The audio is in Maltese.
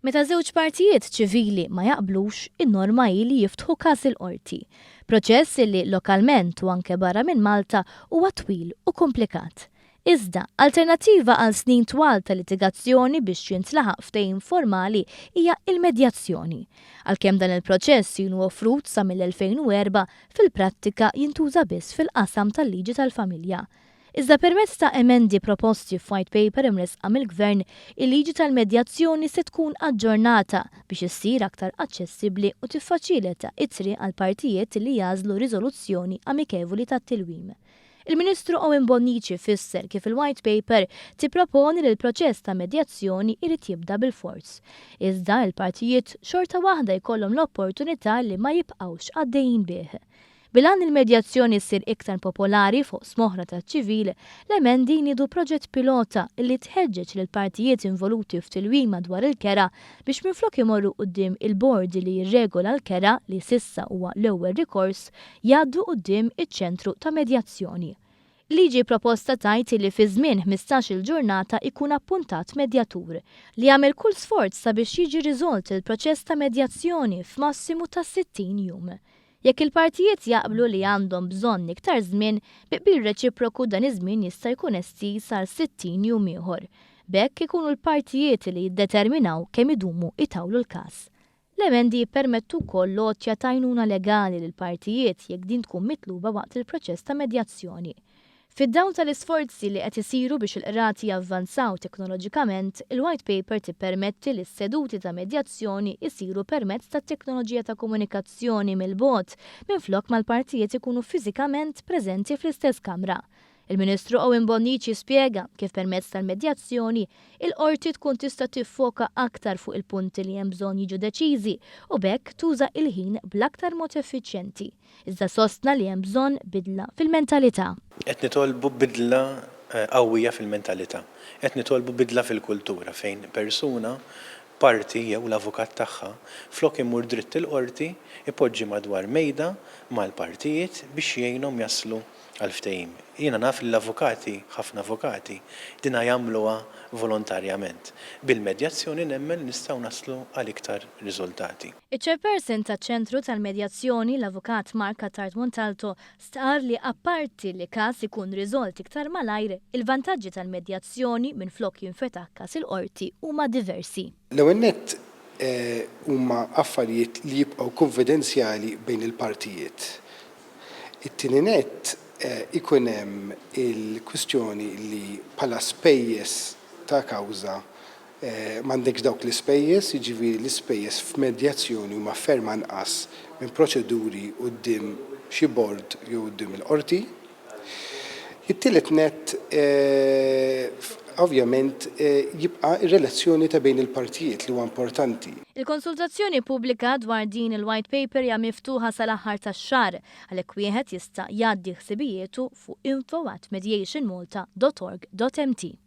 Meta żewġ partijiet ċivili ma jaqblux, in-norma hi li jiftħu każ il-qorti. Proċess li lokalment u anke barra minn Malta huwa twil u komplikat. Iżda, alternattiva għal snin twal ta' litigazzjoni biex jintlaħaq ftehim formali hija il-medjazzjoni. Għalkemm dan il-proċess jienu offrut sa mill-2004 fil-prattika jintuża biss fil-qasam tal-liġi tal-familja. Iżda permezz ta' emendi proposti f'white paper imresqa mill-Gvern, il-liġi tal-medjazzjoni se tkun aġġornata biex issir aktar aċċessibbli u tiffaċilita it-triq għal partijiet li jażlu riżoluzzjoni amikevoli tat-tilwim. Il-Ministru Owen Bonnici fisser kif il-White Paper tipproponi li l-proċess ta' medjazzjoni irid jibda bil-fors. Iżda l-partijiet xorta waħda jkollhom l-opportunità li ma jibqgħux għaddejjin bih. Bilan il-medjazzjoni ssir iktar popolari fuq smoħra taċ-ċivil, l-emendi niedu proġett pilota li tħeġġeġ lil partijiet involuti f'tilwim madwar il-kera biex minflok imorru quddiem il-bord li jirregola l-kera li sissa huwa l-ewwel rikors jgħaddu quddiem iċ-ċentru ta' medjazzjoni. Liġi proposta tajt li fi żmien 15-il ġurnata ikun appuntat medjatur li jagħmel kull sforz sabiex jiġi riżolt il-proċess ta' medjazzjoni f'massimu ta' 60 jum. Jekk il-partijiet jaqblu li għandhom bżonn iktar żmien, biqbil reċiproku dan iż-żmien jista' jkun estiż għal 60 jum ieħor. B'hekk ikunu l-partijiet li jiddeterminaw kemm idumu itawlu l-każ. L-emendi jippermettu wkoll lotja ta' għajnuna legali lil partijiet jekk din tkun mitluba waqt il-proċess ta' medjazzjoni. Fid-dawn tal-isforzi li qed isiru biex il-qrati javvanzaw teknoloġikament, il-White Paper tippermetti li s-seduti ta' medjazzjoni isiru permezz ta' teknoloġija ta' komunikazzjoni mill-bogħod minflok mal-partijiet ikunu fiżikament preżenti fl-istess kamra. Il-Ministru Owen Bonnici spjega kif permezz tal-medjazzjoni il-qorti tkun tista' tiffoka aktar fuq il-punti li hemm bżonn jiġu deċiżi u b'hekk tuża il-ħin bl-aktar mod effiċjenti. Iżda sostna li hemm bżonn bidla fil-mentalità. Qed nitolbu bidla qawwija fil-mentalità. Qed nitolbu bidla fil-kultura fejn persuna parti jew l-avukat tagħha flok imur dritt il-qorti ipoġġi madwar mejda mal-partijiet biex jgħinhom jaslu għal-ftehim. Jiena naf l-avukati, ħafna avukati, dina jagħmluha volontarjament. Bil-medjazzjoni nemmen nistgħu naslu għal iktar riżultati. Iċ-chairperson taċ-ċentru tal-medjazzjoni l-avukat Marka Tart Montalto stqar li apparti li każ ikun riżolt iktar malajr, il-vantaġġi tal-medjazzjoni minflok jinfetaħ każ il-qorti huma diversi. L-ewwel nett huma affarijiet li jibqgħu konfidenzjali bejn il-partijiet. It-tieni nett ikun hemm il-kwistjoni li bħala spejjeż ta' kawża m'għandekx dawk l-ispejjeż, jiġifieri l-ispejjeż f'medjazzjoni huma ferm anqas minn proċeduri quddiem xi bord jew quddiem il-qorti. It-tielet nett ovvjament jibqa' ir-relazzjoni ta' bejn il-partijiet li huwa importanti. Il-konsultazzjoni pubblika dwar din il-White Paper hija miftuħa sal-aħħar tax-xahar għalhekk wieħed jista' jgħaddi ħsibijietu fuq info@mediationmalta.org.mt.